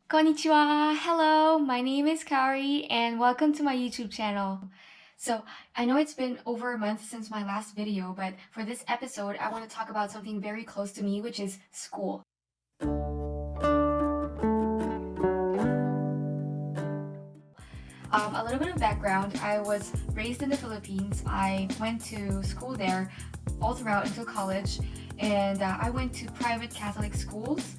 Konnichiwa! Hello, my name is Kaori and welcome to my YouTube channel. So, I know it's been over a month since my last video, but for this episode, I want to talk about something very close to me, which is school. A little bit of background, I was raised in the Philippines. I went to school there all throughout until college, and I went to private Catholic schools.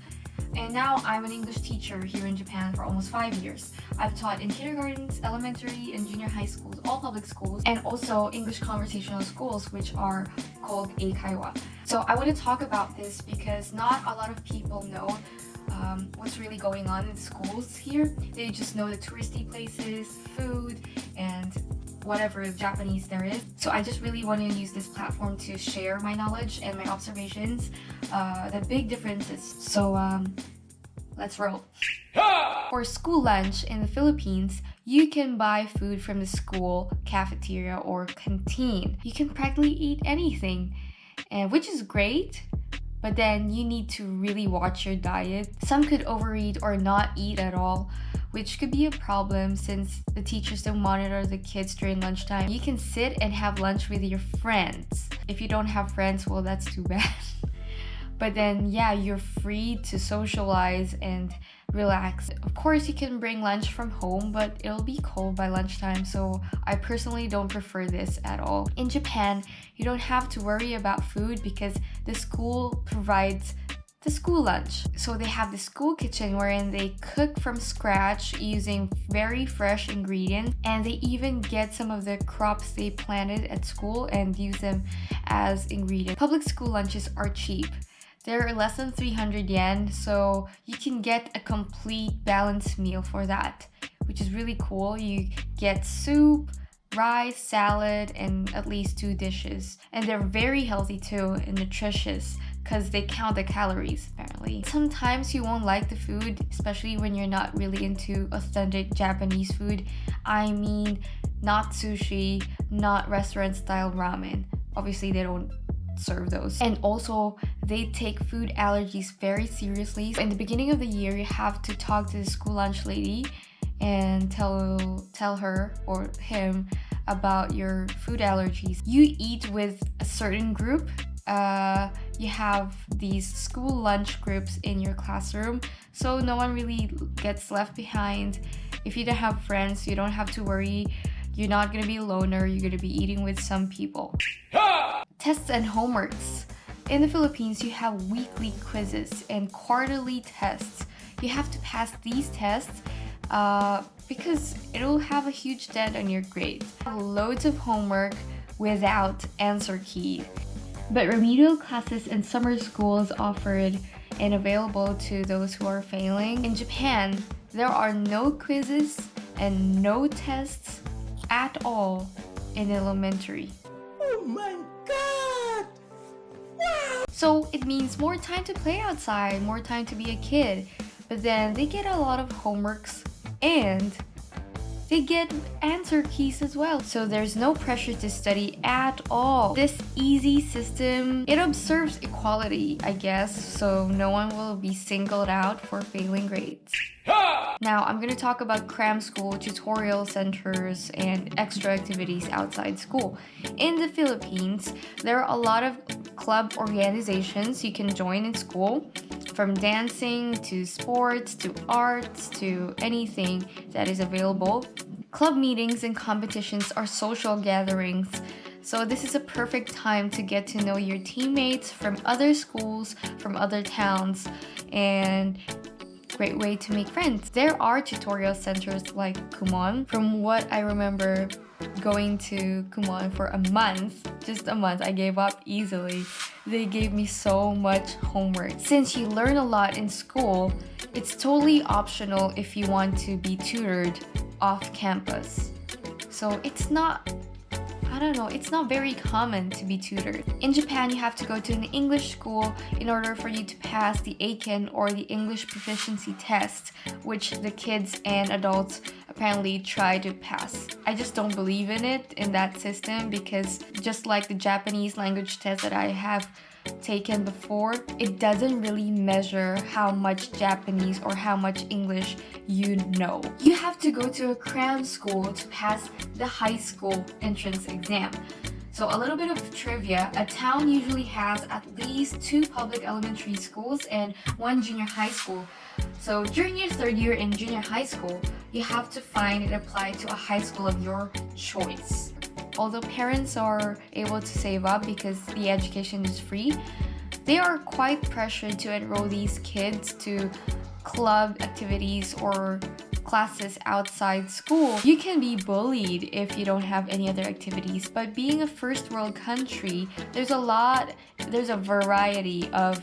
And now I'm an English teacher here in Japan for almost 5 years. I've taught in kindergartens, elementary, and junior high schools, all public schools, and also English conversational schools, which are called Eikaiwa. So I want to talk about this because not a lot of people know what's really going on in schools here. They just know the touristy places, food, and whatever Japanese there is. So I just really want to use this platform to share my knowledge and my observations, the big differences. So let's roll. For school lunch in the Philippines, you can buy food from the school cafeteria or canteen. You can practically eat anything, and which is great. But then you need to really watch your diet. Some could overeat or not eat at all, which could be a problem since the teachers don't monitor the kids during lunchtime. You can sit and have lunch with your friends. If you don't have friends, well, that's too bad. But then, yeah, you're free to socialize and relax. Of course, you can bring lunch from home, but it'll be cold by lunchtime, so I personally don't prefer this at all. In Japan, you don't have to worry about food because the school provides the school lunch. So they have the school kitchen wherein they cook from scratch using very fresh ingredients, and they even get some of the crops they planted at school and use them as ingredients. Public school lunches are cheap. They're less than 300 yen, so you can get a complete balanced meal for that, which is really cool. You get soup, rice, salad, and at least 2 dishes. And they're very healthy too and nutritious because they count the calories apparently. Sometimes you won't like the food, especially when you're not really into authentic Japanese food. I mean, not sushi, not restaurant style ramen. Obviously, they don't serve those. And also, they take food allergies very seriously. In the beginning of the year, you have to talk to the school lunch lady and tell her or him about your food allergies. You eat with a certain group. You have these school lunch groups in your classroom, so no one really gets left behind. If you don't have friends, you don't have to worry. You're not gonna be a loner, you're gonna be eating with some people. Tests and homeworks. In the Philippines, you have weekly quizzes and quarterly tests. You have to pass these tests because it'll have a huge dent on your grades. Loads of homework without answer key. But remedial classes in summer schools offered and available to those who are failing. In Japan, there are no quizzes and no tests at all in elementary. Oh my god! Wow! So it means more time to play outside, more time to be a kid. But then they get a lot of homeworks and they get answer keys as well. So there's no pressure to study at all. This easy system, it observes equality, I guess, so no one will be singled out for failing grades. Now, I'm going to talk about cram school, tutorial centers, and extra activities outside school. In the Philippines, there are a lot of club organizations you can join in school, from dancing to sports to arts to anything that is available. Club meetings and competitions are social gatherings, so this is a perfect time to get to know your teammates from other schools, from other towns, and great way to make friends. There are tutorial centers like Kumon. From what I remember, going to Kumon for a month, just a month, I gave up easily. They gave me so much homework. Since you learn a lot in school, it's totally optional if you want to be tutored off campus. So it's not very common to be tutored. In Japan, you have to go to an English school in order for you to pass the Aiken or the English proficiency test, which the kids and adults apparently try to pass. I just don't believe in it, in that system, because just like the Japanese language test that I have taken before, it doesn't really measure how much Japanese or how much English you know. You have to go to a cram school to pass the high school entrance exam. So a little bit of trivia, a town usually has at least 2 public elementary schools and 1 junior high school. So during your 3rd year in junior high school, you have to find and apply to a high school of your choice. Although parents are able to save up because the education is free, they are quite pressured to enroll these kids to club activities or classes outside school. You can be bullied if you don't have any other activities, but being a first world country, there's a variety of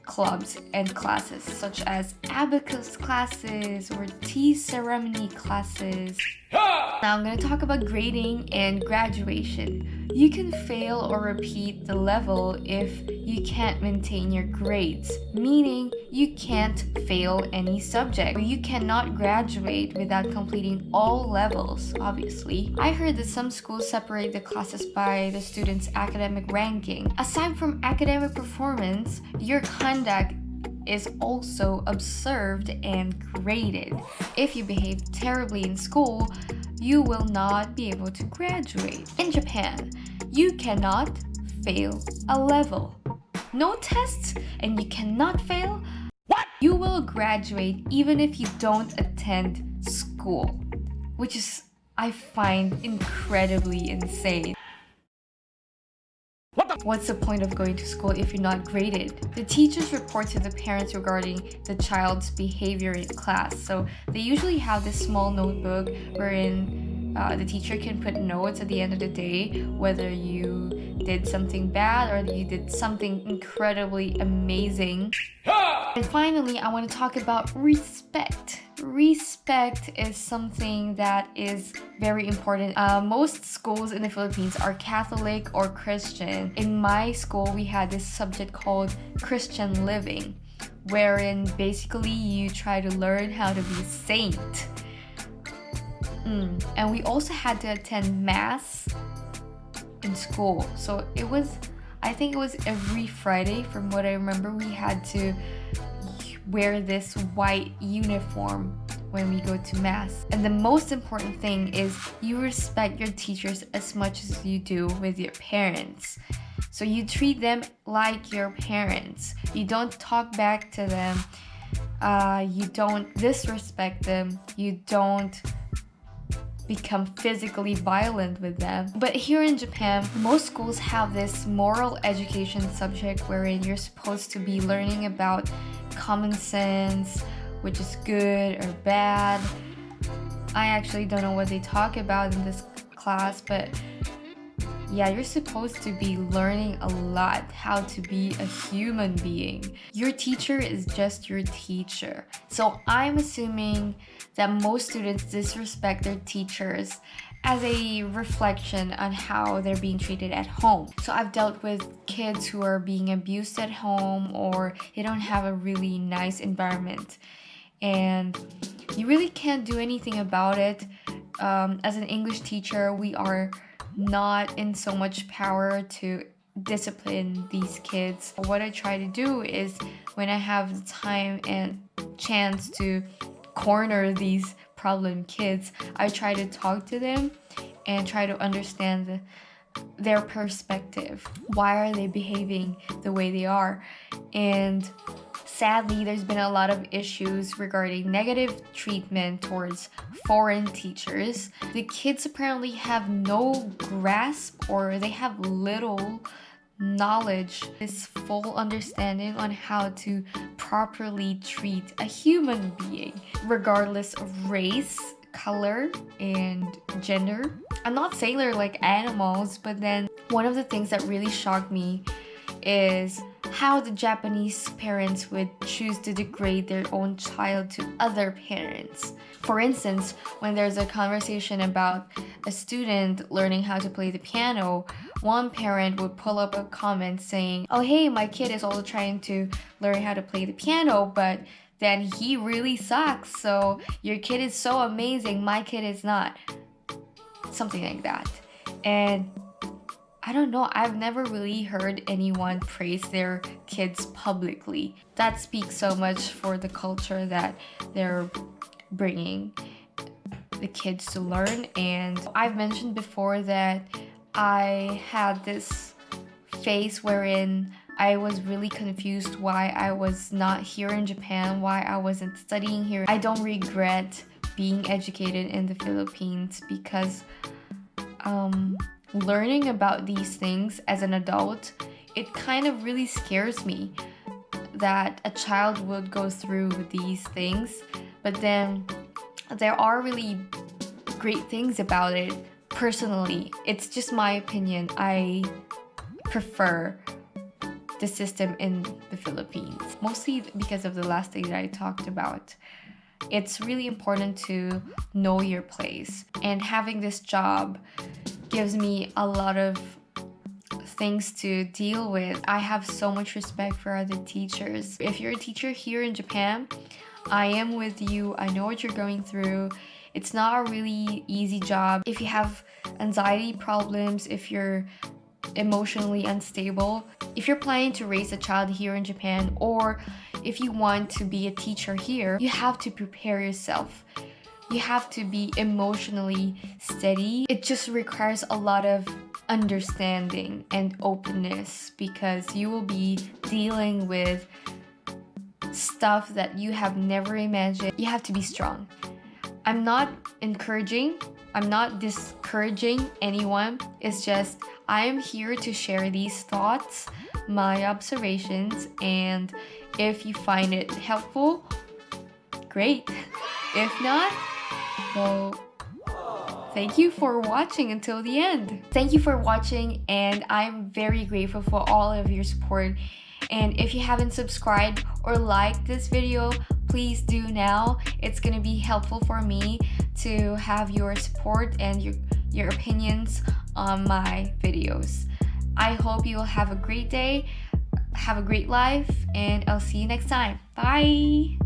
clubs and classes such as abacus classes or tea ceremony classes. Now I'm going to talk about grading and graduation. You can fail or repeat the level if you can't maintain your grades, meaning you can't fail any subject. You cannot graduate without completing all levels, obviously. I heard that some schools separate the classes by the students' academic ranking. Aside from academic performance, your conduct is also observed and graded. If you behave terribly in school, you will not be able to graduate. In Japan, you cannot fail a level. No tests, and you cannot fail. What? You will graduate even if you don't attend school, which is, I find, incredibly insane. What's the point of going to school if you're not graded? The teachers report to the parents regarding the child's behavior in class. So they usually have this small notebook wherein the teacher can put notes at the end of the day whether you did something bad or you did something incredibly amazing. And finally, I want to talk about respect. Respect is something that is very important. Most schools in the Philippines are Catholic or Christian. In my school, we had this subject called Christian Living, wherein basically you try to learn how to be a saint. And we also had to attend mass in school. So I think it was every Friday, from what I remember, we had to wear this white uniform when we go to mass. And the most important thing is you respect your teachers as much as you do with your parents. So you treat them like your parents. You don't talk back to them. You don't disrespect them. You don't become physically violent with them. But here in Japan, most schools have this moral education subject wherein you're supposed to be learning about common sense, which is good or bad. I actually don't know what they talk about in this class, but yeah, you're supposed to be learning a lot how to be a human being. Your teacher is just your teacher. So I'm assuming that most students disrespect their teachers as a reflection on how they're being treated at home. So I've dealt with kids who are being abused at home or they don't have a really nice environment. And you really can't do anything about it. As an English teacher, we are not in so much power to discipline these kids. What I try to do is when I have the time and chance to corner these problem kids, I try to talk to them and try to understand their perspective. Why are they behaving the way they are? And sadly, there's been a lot of issues regarding negative treatment towards foreign teachers. The kids apparently have no grasp or they have little knowledge, this full understanding on how to properly treat a human being, regardless of race, color, and gender. I'm not saying they're like animals, but then one of the things that really shocked me is how the Japanese parents would choose to degrade their own child to other parents. For instance, when there's a conversation about a student learning how to play the piano, one parent would pull up a comment saying, "Oh hey, my kid is also trying to learn how to play the piano, but then he really sucks, so your kid is so amazing, my kid is not." Something like that. And I don't know, I've never really heard anyone praise their kids publicly. That speaks so much for the culture that they're bringing the kids to learn. And I've mentioned before that I had this phase wherein I was really confused why I was not here in Japan, why I wasn't studying here. I don't regret being educated in the Philippines because learning about these things as an adult, it kind of really scares me that a child would go through these things. But then there are really great things about it. Personally, it's just my opinion. I prefer the system in the Philippines, mostly because of the last thing that I talked about. It's really important to know your place, and having this job gives me a lot of things to deal with. I have so much respect for other teachers. If you're a teacher here in Japan, I am with you. I know what you're going through. It's not a really easy job. If you have anxiety problems, if you're emotionally unstable, if you're planning to raise a child here in Japan, or if you want to be a teacher here, you have to prepare yourself. You have to be emotionally steady. It just requires a lot of understanding and openness because you will be dealing with stuff that you have never imagined. You have to be strong. I'm not discouraging anyone. It's just I am here to share these thoughts, my observations, and if you find it helpful, great. If not, well, thank you for watching until the end. Thank you for watching, and I'm very grateful for all of your support. And if you haven't subscribed or liked this video, please do now. It's gonna be helpful for me to have your support and your opinions on my videos. I hope you will have a great day, have a great life, and I'll see you next time. Bye!